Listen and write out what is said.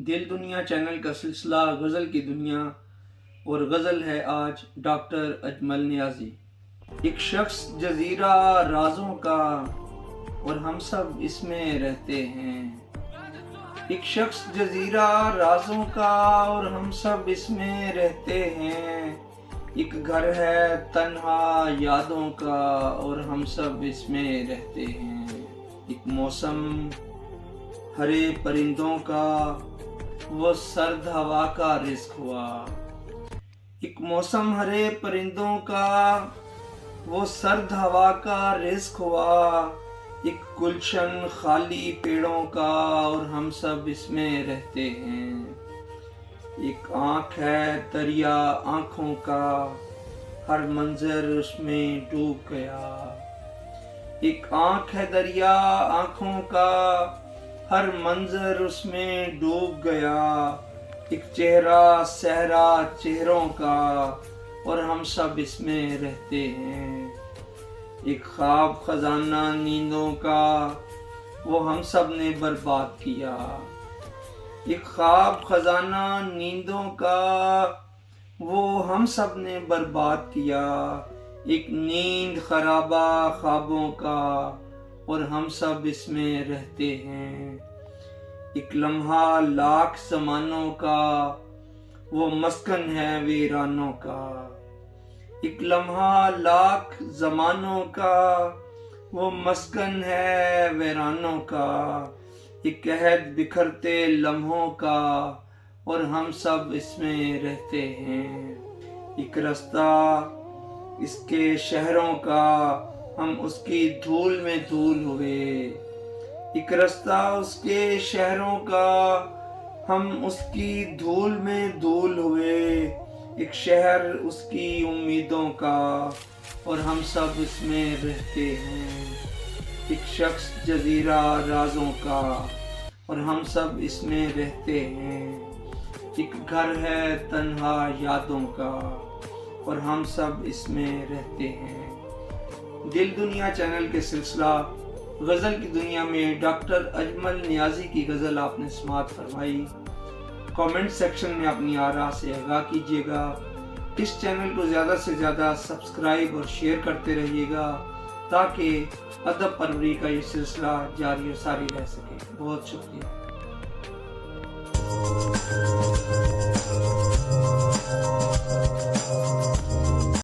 دل دنیا چینل کا سلسلہ غزل کی دنیا، اور غزل ہے آج ڈاکٹر اجمل نیازی۔ ایک شخص جزیرہ رازوں کا اور ہم سب اس میں رہتے ہیں۔ ایک شخص جزیرہ رازوں کا اور ہم سب اس میں رہتے ہیں۔ ایک گھر ہے تنہا یادوں کا اور ہم سب اس میں رہتے ہیں۔ ایک موسم ہرے پرندوں کا وہ سرد ہوا کا رزق ہوا۔ ایک موسم ہرے پرندوں کا وہ سرد ہوا کا رزق ہوا۔ ایک گلشن خالی پیڑوں کا اور ہم سب اس میں رہتے ہیں۔ ایک آنکھ ہے دریا آنکھوں کا، ہر منظر اس میں ڈوب گیا۔ ایک آنکھ ہے دریا آنکھوں کا، ہر منظر اس میں ڈوب گیا۔ ایک چہرہ صحرا چہروں کا اور ہم سب اس میں رہتے ہیں۔ ایک خواب خزانہ نیندوں کا وہ ہم سب نے برباد کیا۔ ایک خواب خزانہ نیندوں کا وہ ہم سب نے برباد کیا۔ ایک نیند خرابہ خوابوں کا اور ہم سب اس میں رہتے ہیں۔ ایک لمحہ لاکھ زمانوں کا وہ مسکن ہے ویرانوں کا۔ ایک لمحہ لاکھ زمانوں کا وہ مسکن ہے ویرانوں کا۔ ایک عہد بکھرتے لمحوں کا اور ہم سب اس میں رہتے ہیں۔ ایک رستہ اس کے شہروں کا ہم اس کی دھول میں دھول ہوئے۔ ایک رستہ اس کے شہروں کا ہم اس کی دھول میں دھول ہوئے۔ ایک شہر اس کی امیدوں کا اور ہم سب اس میں رہتے ہیں۔ ایک شخص جزیرہ رازوں کا اور ہم سب اس میں رہتے ہیں۔ ایک گھر ہے تنہا یادوں کا اور ہم سب اس میں رہتے ہیں۔ دل دنیا چینل کے سلسلہ غزل کی دنیا میں ڈاکٹر اجمل نیازی کی غزل آپ نے سماعت فرمائی۔ کامنٹ سیکشن میں اپنی آراء سے آگاہ کیجیے گا۔ اس چینل کو زیادہ سے زیادہ سبسکرائب اور شیئر کرتے رہیے گا تاکہ ادب پروری کا یہ سلسلہ جاری و ساری رہ سکے۔ بہت شکریہ۔